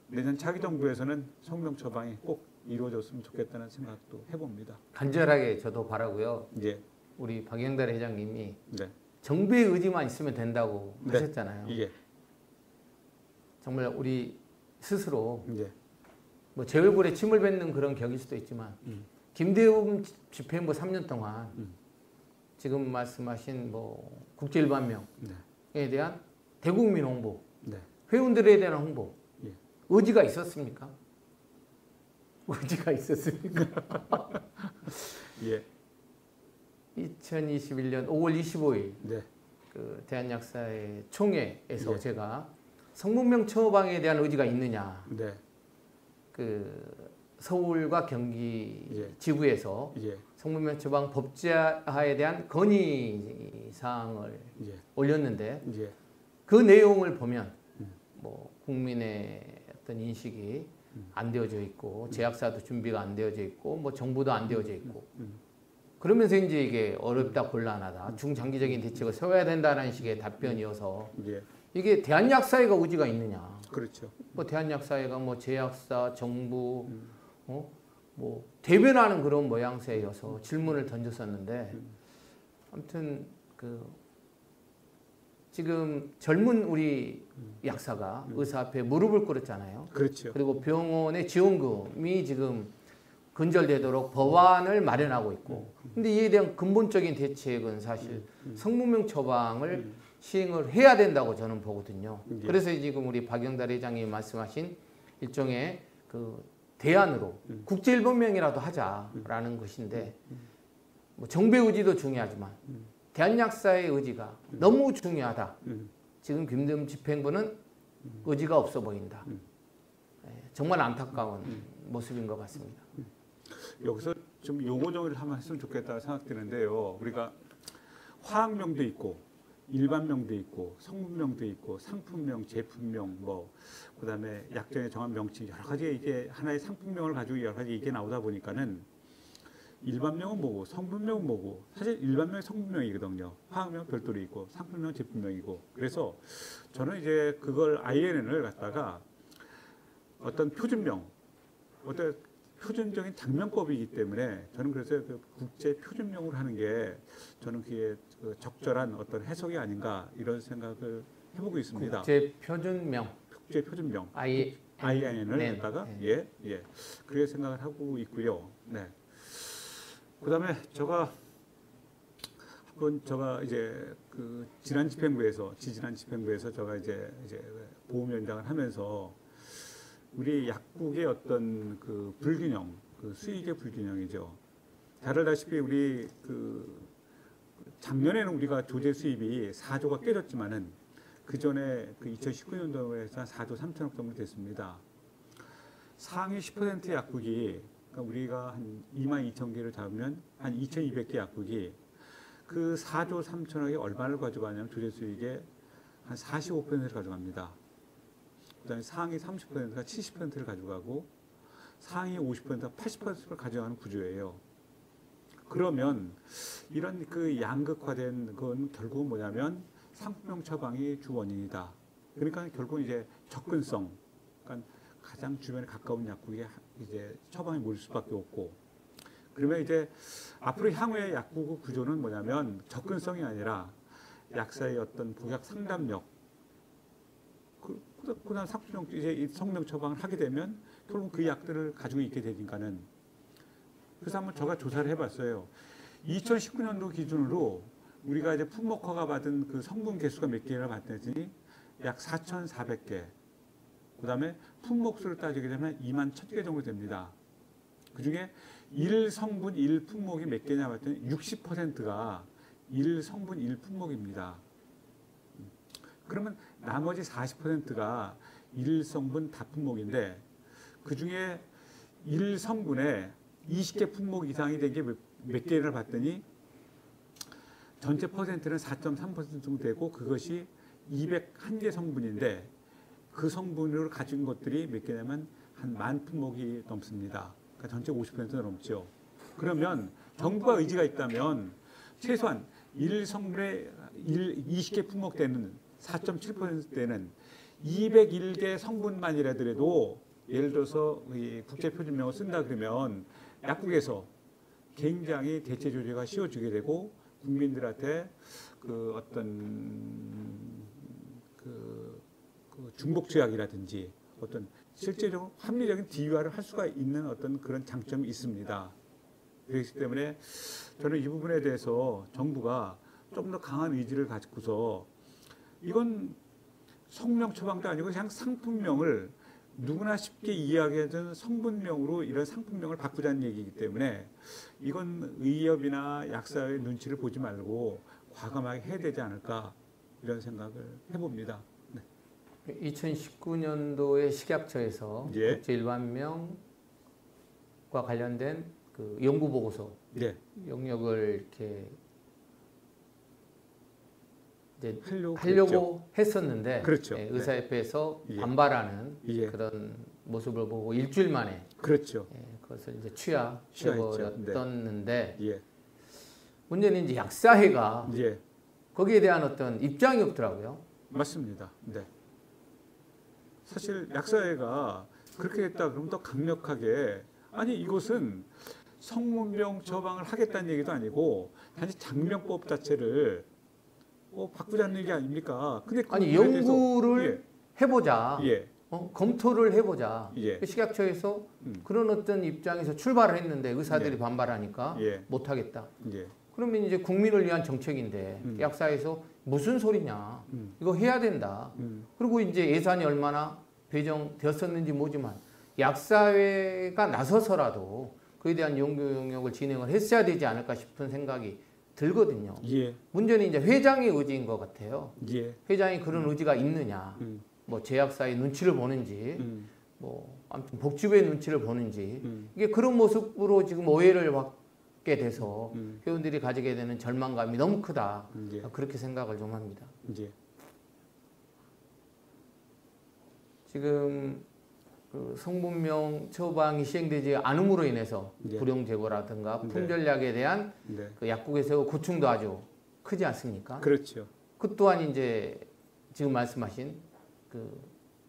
내년 차기 정부에서는 성명 처방이 꼭 이루어졌으면 좋겠다는 생각도 해봅니다. 간절하게 저도 바라고요. 예. 우리 박영달 회장님이 네. 정부의 의지만 있으면 된다고 하셨잖아요. 예. 정말 우리 스스로 예. 제 얼굴에 침을 뱉는 그런 격일 수도 있지만 김대엽 집행부 3년 동안 지금 말씀하신 국제일반명에 대한 대국민 홍보, 회원들에 대한 홍보, 의지가 있었습니까? 의지가 있었습니까? 예. 2021년 5월 25일 네. 그 대한약사회 총회에서 제가 성분명 처방에 대한 의지가 있느냐, 네. 그 서울과 경기 예. 지부에서 예. 성분명 처방 법제화에 대한 건의 사항을 예. 올렸는데 예. 그 내용을 보면 뭐 국민의 어떤 인식이 안 되어져 있고 제약사도 준비가 안 되어져 있고 뭐 정부도 안 되어져 있고 그러면서 이제 이게 어렵다 곤란하다 중장기적인 대책을 세워야 된다는 식의 답변이어서 예. 이게 대한약사회가 의지가 있느냐? 그렇죠. 뭐 대한약사회가 뭐 제약사, 정부, 뭐 대변하는 그런 모양새여서 질문을 던졌었는데, 아무튼 그 지금 젊은 우리 약사가 의사 앞에 무릎을 꿇었잖아요. 그렇죠. 그리고 병원의 지원금이 지금 근절되도록 법안을 마련하고 있고, 근데 이에 대한 근본적인 대책은 사실 성분명 처방을 시행을 해야 된다고 저는 보거든요. 예. 그래서 지금 우리 박영달 회장님이 말씀하신 일종의 그 대안으로 국제일본명이라도 하자라는 것인데 뭐 정부의 의지도 중요하지만 대한약사의 의지가 너무 중요하다. 지금 김대중 집행부는 의지가 없어 보인다. 정말 안타까운 모습인 것 같습니다. 여기서 좀 용어 정리를 한번 했으면 좋겠다 생각되는데요. 우리가 화학명도 있고 일반명도 있고 성분명도 있고 상품명, 제품명, 뭐 그다음에 약정에 정한 명칭 여러 가지 이게 하나의 상품명을 가지고 여러 가지 이게 나오다 보니까는 일반명은 뭐고 성분명은 뭐고 사실 일반명이 성분명이거든요. 화학명 별도로 있고 상품명 제품명이고 그래서 저는 이제 그걸 INN을 갖다가 어떤 표준명, 어떤 표준적인 장명법이기 때문에 저는 그래서 그 국제 표준명으로 하는 게 저는 그게 적절한 어떤 해석이 아닌가 이런 생각을 해보고 있습니다. 국제 표준명, 국제 표준명, INN을 INN을 갖다가 예. 그렇게 생각을 하고 있고요. 네. 그다음에 제가 이제 그 지난 집행부에서 제가 이제 보험연장을 하면서 우리 약국의 어떤 그 불균형, 그 수익의 불균형이죠. 잘 알다시피 우리 그 작년에는 우리가 조제 수입이 4조가 깨졌지만은 그 전에 그 2019년도에서 한 4조 3천억 정도 됐습니다. 상위 10% 약국이 그러니까 우리가 한 22,000개를 잡으면 한 2,200개 약국이 그 4조 3천억이 얼마를 가져가냐면 조제 수익의 한 45%를 가져갑니다. 그다음에 상위 30%가 70%를 가져가고 상위 50%가 80%를 가져가는 구조예요. 그러면 이런 그 양극화된 건 결국은 뭐냐면 상품명 처방이 주 원인이다. 그러니까 결국은 이제 접근성, 그러니까 가장 주변에 가까운 약국에 이제 처방이 몰릴 수밖에 없고, 그러면 이제 앞으로 향후의 약국 구조는 뭐냐면 접근성이 아니라 약사의 어떤 복약 상담력, 그다음 상품명 이제 성명 처방을 하게 되면 결국 그 약들을 가지고 있게 되니까는. 그래서 한번 제가 조사를 해봤어요. 2019년도 기준으로 우리가 이제 품목 허가 받은 그 성분 개수가 몇 개나 봤더니 약 4,400개. 그다음에 품목 수를 따지게 되면 21,000개 정도 됩니다. 그중에 1성분 1품목이 몇 개냐 봤더니 60%가 1성분 1품목입니다. 그러면 나머지 40%가 1성분 다품목인데 그중에 1성분에 20개 품목 이상이 된 게 몇 개를 봤더니 전체 퍼센트는 4.3% 정도 되고 그것이 201개 성분인데 그 성분으로 가진 것들이 몇 개냐면 한 10,000 품목이 넘습니다. 그러니까 전체 50%가 넘죠. 그러면 정부가 의지가 있다면 최소한 1성분에 20개 품목 되는 4.7% 되는 201개 성분만이라도 예를 들어서 이 국제표준명을 쓴다 그러면 약국에서 굉장히 대체 조제가 쉬워지게 되고 국민들한테 그 어떤 그 중복 제약이라든지 어떤 실제적으로 합리적인 디유화를 할 수가 있는 어떤 그런 장점이 있습니다. 그렇기 때문에 저는 이 부분에 대해서 정부가 좀 더 강한 의지를 가지고서 이건 성명 처방도 아니고 그냥 상품명을 누구나 쉽게 이해하게는 성분명으로 이런 상품명을 바꾸자는 얘기이기 때문에 이건 의협이나 약사의 눈치를 보지 말고 과감하게 해야 되지 않을까 이런 생각을 해봅니다. 네. 2019년도에 식약처에서 예. 국제일반명 과 관련된 그 연구 보고서 네. 영역을 이렇게 이제 하려고 하려고 했었는데 그렇죠. 예, 의사협회에서 예. 반발하는 예. 그런 모습을 보고 일주일 만에 그렇죠. 예, 그것을 이제 취하했죠. 취하해버렸었는데 예. 문제는 이제 약사회가 예. 거기에 대한 어떤 입장이 없더라고요. 맞습니다. 네. 사실 약사회가 그렇게 했다 그러면 더 강력하게 아니 이것은 성문명 처방을 하겠다는 얘기도 아니고 단지 장명법 자체를 바꾸자는 얘기 아닙니까? 근데 아니 연구를 해보자. 예. 검토를 해보자. 예. 그 식약처에서 그런 어떤 입장에서 출발을 했는데 의사들이 예. 반발하니까 예. 못하겠다. 예. 그러면 이제 국민을 위한 정책인데 약사에서 무슨 소리냐. 이거 해야 된다. 그리고 이제 예산이 얼마나 배정되었었는지 모르지만 약사회가 나서서라도 그에 대한 연구 영역을 진행을 했어야 되지 않을까 싶은 생각이 들거든요. 예. 문제는 이제 회장의 의지인 것 같아요. 예. 회장이 그런 의지가 있느냐. 뭐 제약사의 눈치를 보는지, 뭐 아무튼 복지부의 눈치를 보는지 이게 그런 모습으로 지금 오해를 받게 돼서 회원들이 가지게 되는 절망감이 너무 크다. 예. 그렇게 생각을 좀 합니다. 예. 지금 그 성분명 처방이 시행되지 않음으로 인해서 예. 불용 재고라든가 네. 품절약에 대한 네. 그 약국에서의 고충도 아주 크지 않습니까? 그렇죠. 그 또한 이제 지금 말씀하신 그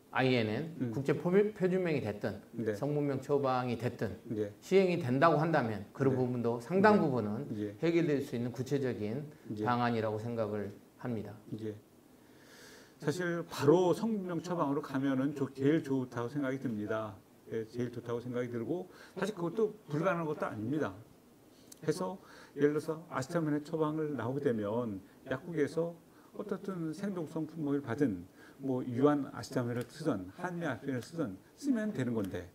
INN 국제 표준명이 됐든 네. 성분명 처방이 됐든 예. 시행이 된다고 한다면 그런 네. 부분도 상당 네. 부분은 예. 해결될 수 있는 구체적인 예. 방안이라고 생각을 합니다. 예. 사실 바로 성분명 처방으로 가면은 제일 좋다고 생각이 듭니다. 예, 제일 좋다고 생각이 들고 사실 그것도 불가능한 것도 아닙니다. 해서 예를 들어서 아시타민의 처방을 나오게 되면 약국에서 어떻든 생동성 품목을 받은 뭐 유한 아시타민을 쓰든 한미 아스피린을 쓰든 쓰면 되는 건데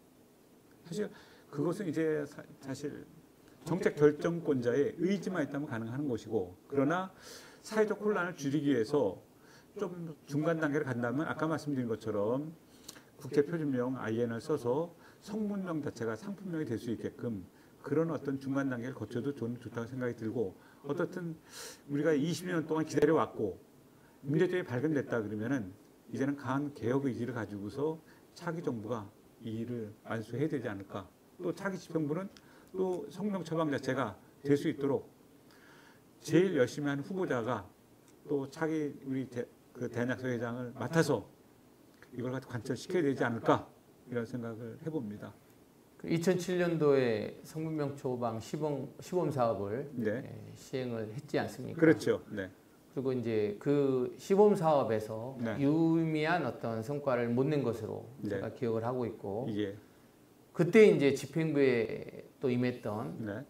사실 그것은 이제 사실 정책 결정권자의 의지만 있다면 가능한 것이고 그러나 사회적 혼란을 줄이기 위해서 좀 중간 단계를 간다면 아까 말씀드린 것처럼 국제표준명 IN을 써서 성분명 자체가 상품명이 될 수 있게끔 그런 어떤 중간 단계를 거쳐도 저는 좋다고 생각이 들고 어떻든 우리가 20년 동안 기다려왔고 문제점이 발견됐다 그러면은 이제는 강한 개혁 의지를 가지고서 차기 정부가 이 일을 완수해야 되지 않을까. 또 차기 집행부는 또 성명 처방 자체가 될 수 있도록 제일 열심히 하는 후보자가 또 차기 우리 대한약사 회장을 맡아서 이걸 가지고 관철시켜야 되지 않을까 이런 생각을 해봅니다. 2007년도에 성분명 처방 시범 사업을 네. 시행을 했지 않습니까? 그렇죠. 네. 그리고 이제 그 시범 사업에서 네. 유의미한 어떤 성과를 못 낸 것으로 네. 제가 기억을 하고 있고 예. 그때 이제 집행부에 또 임했던 네.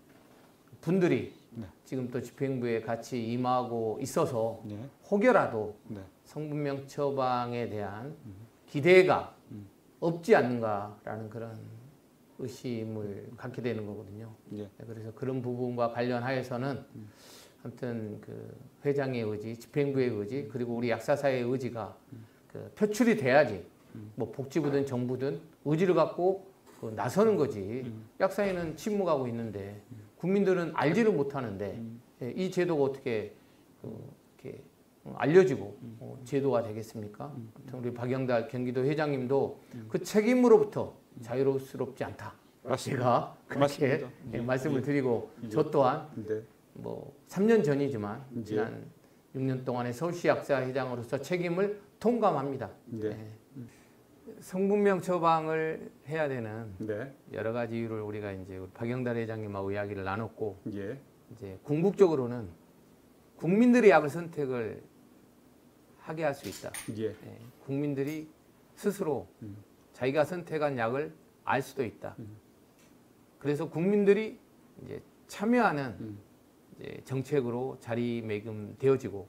분들이 네. 지금 또 집행부에 같이 임하고 있어서 네. 혹여라도 네. 성분명 처방에 대한 기대가 없지 않는가라는 그런 의심을 갖게 되는 거거든요. 예. 그래서 그런 부분과 관련하여서는 아무튼 그 회장의 의지, 집행부의 의지, 그리고 우리 약사사의 의지가 그 표출이 돼야지 뭐 복지부든 정부든 의지를 갖고 그 나서는 거지. 약사회는 침묵하고 있는데 국민들은 알지를 못하는데 이 제도가 어떻게 이렇게 알려지고 제도가 되겠습니까? 아무튼 우리 박영달 경기도 회장님도 그 책임으로부터 자유롭지 않다. 제가 그렇게 말씀을 드리고 저 또한 네. 뭐 3년 전이지만 지난 6년 동안의 서울시 약사 회장으로서 책임을 통감합니다. 네. 네. 성분명 처방을 해야 되는 네. 여러 가지 이유를 우리가 이제 박영달 회장님하고 이야기를 나눴고 예. 이제 궁극적으로는 국민들의 약을 선택을 하게 할 수 있다. 예. 예, 국민들이 스스로 자기가 선택한 약을 알 수도 있다. 그래서 국민들이 이제 참여하는 이제 정책으로 자리매김되어지고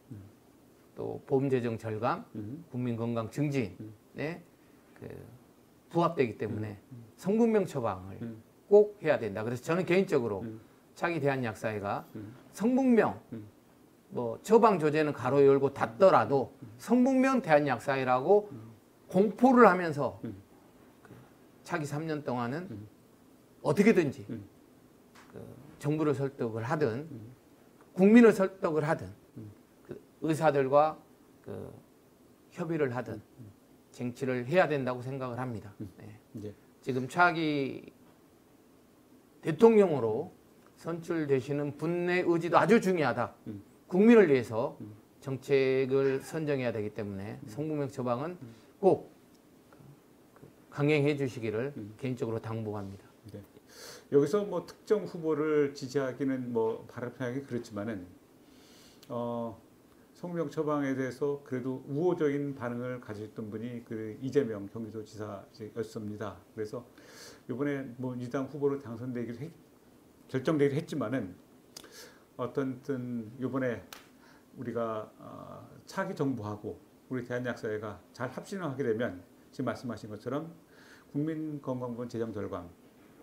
또 보험재정 절감, 국민건강 증진에 그 부합되기 때문에 성분명 처방을 꼭 해야 된다. 그래서 저는 개인적으로 차기 대한약사회가 성분명 뭐 처방 조제는 가로 열고 닫더라도 성분명 대한약사회라고 공포를 하면서 차기 3년 동안은 어떻게든지 그 정부를 설득을 하든 국민을 설득을 하든 그 의사들과 그 협의를 하든 쟁취를 해야 된다고 생각을 합니다. 네. 예. 지금 차기 대통령으로 선출되시는 분의 의지도 아주 중요하다. 국민을 위해서 정책을 선정해야 되기 때문에 성북명 처방은 꼭 강행해 주시기를 개인적으로 당부합니다. 네. 여기서 뭐 특정 후보를 지지하기는 뭐 바람직하게 그렇지만은 성명 처방에 대해서 그래도 우호적인 반응을 가졌던 분이 그 이재명 경기도지사였습니다. 그래서 이번에 뭐 민주당 후보로 결정되기도 했지만은 어떤 이번에 우리가 차기 정부하고 우리 대한약사회가 잘 합심을 하게 되면 지금 말씀하신 것처럼 국민건강보험 재정 절감,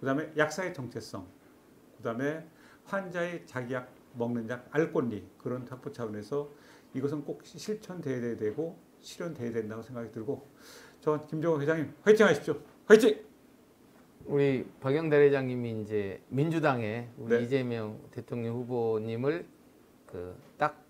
그다음에 약사의 정체성, 그다음에 환자의 자기 약 먹는 약 알 권리 그런 확보 차원에서 이것은 꼭 실천돼야 되고 실현돼야 된다고 생각이 들고 저 김종호 회장님 화이팅 하십시오. 화이팅! 우리 박영달 회장님이 이제 민주당의 우리 네. 이재명 대통령 후보님을 딱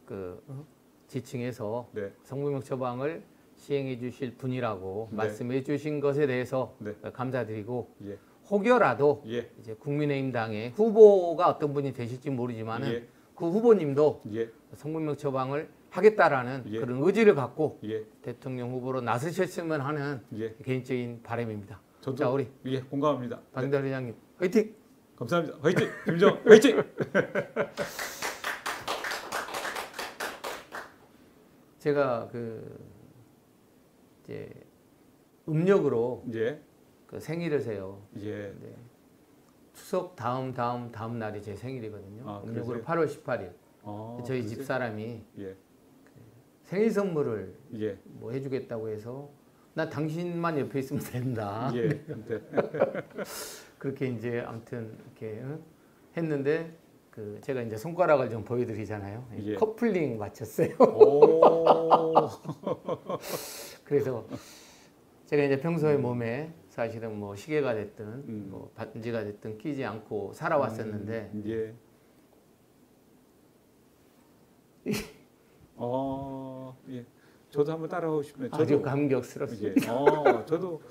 지칭해서 네. 성명명 처방을 시행해 주실 분이라고 네. 말씀해 주신 것에 대해서 네. 감사드리고 예. 혹여라도 예. 이제 국민의힘 당의 후보가 어떤 분이 되실지 모르지만은 예. 그 후보님도 예. 성명명 처방을 하겠다라는 예. 그런 의지를 갖고 예. 대통령 후보로 나서셨으면 하는 예. 개인적인 바람입니다. 저도 자, 우리 예, 공감합니다. 박영달 회장님 화이팅! 감사합니다. 화이팅! 김정호 화이팅! 제가 이제 음력으로 예. 그 생일이세요. 예. 네. 추석 다음 날이 제 생일이거든요. 아, 음력으로 그러세요? 8월 18일. 저희 그러세요? 집사람이 예. 생일 선물을 예. 뭐 해주겠다고 해서 나 당신만 옆에 있으면 된다. 예. 네. 그렇게 이제 아무튼 이렇게 했는데 제가 이제 손가락을 좀 보여드리잖아요. 예. 커플링 맞췄어요. 오. 그래서 제가 이제 평소에 몸에 사실은 뭐 시계가 됐든 뭐 반지가 됐든 끼지 않고 살아왔었는데 예. 예. 저도 한번 따라하고 싶네요. 아주 감격스럽습니다. 예. 저도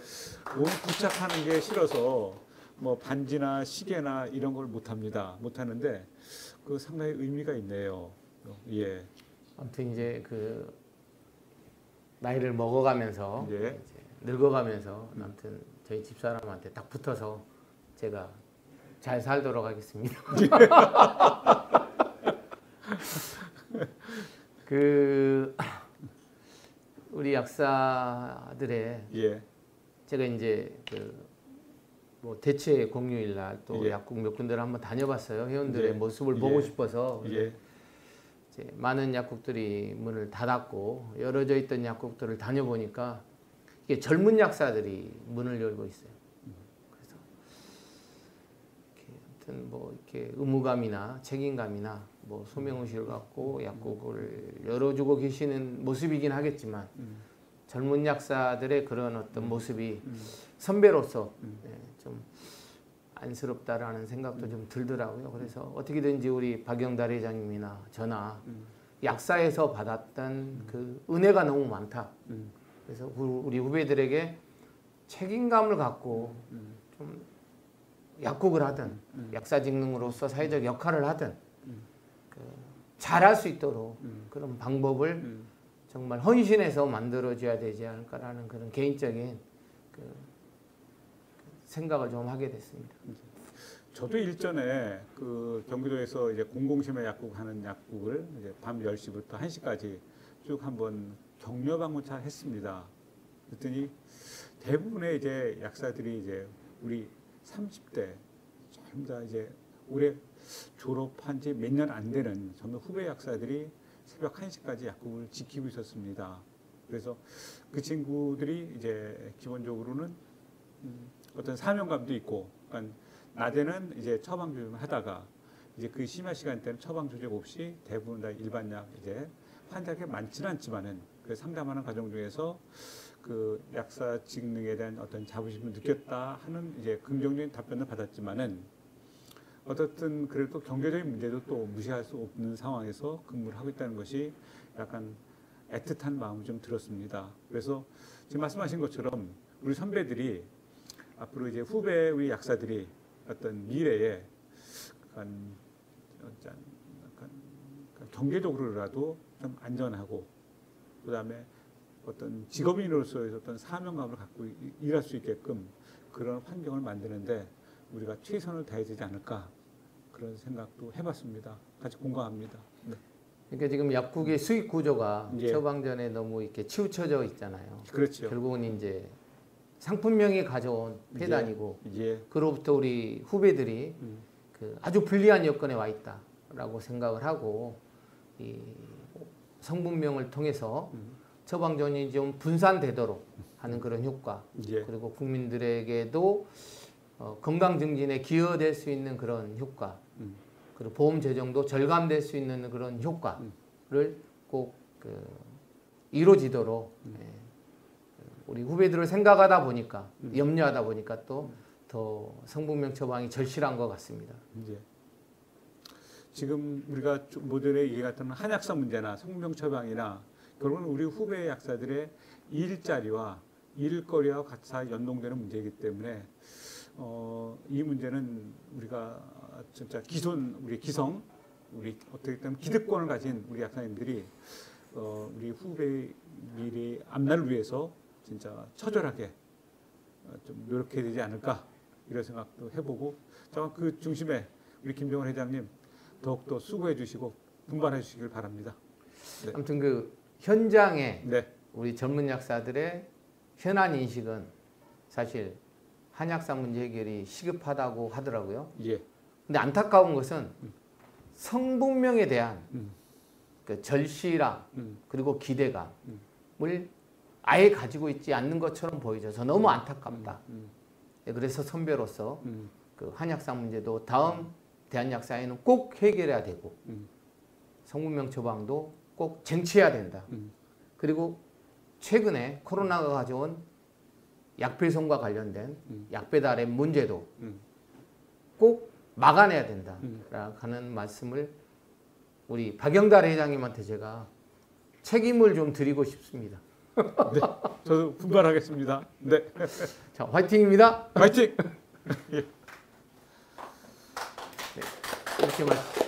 몸 부착하는 게 싫어서 뭐 반지나 시계나 이런 걸 못 합니다. 못 하는데 그 상당히 의미가 있네요. 예. 아무튼 이제 나이를 먹어가면서 예. 이제 늙어가면서 아무튼 저희 집사람한테 딱 붙어서 제가 잘 살도록 하겠습니다. 우리 약사들의 예. 제가 이제 뭐 대체 공휴일 날 또 예. 약국 몇 군데를 한번 다녀봤어요. 회원들의 예. 모습을 예. 보고 싶어서. 예. 이제 많은 약국들이 문을 닫았고 열어져 있던 약국들을 다녀보니까 이게 젊은 약사들이 문을 열고 있어요. 그래서 아무튼 뭐 이렇게 의무감이나 책임감이나 뭐 소명의식을 갖고 약국을 열어주고 계시는 모습이긴 하겠지만 젊은 약사들의 그런 어떤 모습이 선배로서 좀 안쓰럽다라는 생각도 좀 들더라고요. 그래서 어떻게든지 우리 박영달 회장님이나 저나 약사에서 받았던 그 은혜가 너무 많다. 그래서 우리 후배들에게 책임감을 갖고 좀 약국을 하든 약사직능으로서 사회적 역할을 하든 잘할 수 있도록 그런 방법을 정말 헌신해서 만들어줘야 되지 않을까라는 그런 개인적인 생각을 좀 하게 됐습니다. 저도 일전에 경기도에서 이제 공공심야 약국 하는 약국을 이제 밤 10시부터 1시까지 쭉 한번 격려 방문차 했습니다. 그랬더니 대부분의 이제 약사들이 이제 우리 30대 전부 다 이제 올해 졸업한 지 몇 년 안 되는 전부 후배 약사들이 새벽 1시까지 약국을 지키고 있었습니다. 그래서 그 친구들이 이제 기본적으로는 어떤 사명감도 있고, 그러니까 낮에는 이제 처방 조절을 하다가 이제 그 심야 시간 때는 처방 조절 없이 대부분 다 일반 약 이제 환자가 많지는 않지만은 그 상담하는 과정 중에서 그 약사 직능에 대한 어떤 자부심을 느꼈다 하는 이제 긍정적인 답변을 받았지만은 어떻든 그래도 경제적인 문제도 또 무시할 수 없는 상황에서 근무를 하고 있다는 것이 약간 애틋한 마음이 좀 들었습니다. 그래서 지금 말씀하신 것처럼 우리 선배들이 앞으로 이제 후배 우리 약사들이 어떤 미래에 약간 경제적으로라도 좀 안전하고 그다음에 어떤 직업인으로서의 어떤 사명감을 갖고 일할 수 있게끔 그런 환경을 만드는데 우리가 최선을 다해야 되지 않을까 그런 생각도 해봤습니다. 같이 공감합니다. 네. 그러니까 지금 약국의 수익 구조가 예. 처방전에 너무 이렇게 치우쳐져 있잖아요. 그렇죠. 결국은 이제 상품명이 가져온 폐단이고 예. 그로부터 우리 후배들이 그 아주 불리한 여건에 와 있다라고 생각을 하고 이 성분명을 통해서 처방전이 좀 분산되도록 하는 그런 효과 예. 그리고 국민들에게도 건강 증진에 기여될 수 있는 그런 효과 그리고 보험 재정도 절감될 수 있는 그런 효과를 꼭 이루어지도록 우리 후배들을 생각하다 보니까 염려하다 보니까 또 더 성분명 처방이 절실한 것 같습니다. 예. 지금 우리가 모델에 얘기했던 한약사 문제나 성분명 처방이나 결국은 우리 후배 약사들의 일자리와 일거리와 같이 연동되는 문제이기 때문에 이 문제는 우리가 진짜 우리 기성, 우리 어떻게 보면 기득권을 가진 우리 약사님들이 우리 후배 미래 앞날을 위해서 진짜 처절하게 좀 노력해야 되지 않을까 이런 생각도 해보고 그 중심에 우리 김정은 회장님 더욱더 수고해 주시고 분발해 주시길 바랍니다. 네. 아무튼 그 현장에 네. 우리 젊은 약사들의 현안 인식은 사실 한약사 문제 해결이 시급하다고 하더라고요. 예. 근데 안타까운 것은 성분명에 대한 그 절실함 그리고 기대감을 아예 가지고 있지 않는 것처럼 보여져서 너무 안타깝다. 그래서 선배로서 그 한약사 문제도 다음 대한약사에는 꼭 해결해야 되고 성분명 처방도 꼭 쟁취해야 된다. 그리고 최근에 코로나가 가져온 약배송과 관련된 약배달의 문제도 꼭 막아내야 된다라고 하는 말씀을 우리 박영달 회장님한테 제가 책임을 좀 드리고 싶습니다. 네, 저도 분발하겠습니다. 네. 자, 화이팅입니다. 화이팅! 네, 이렇게 말씀.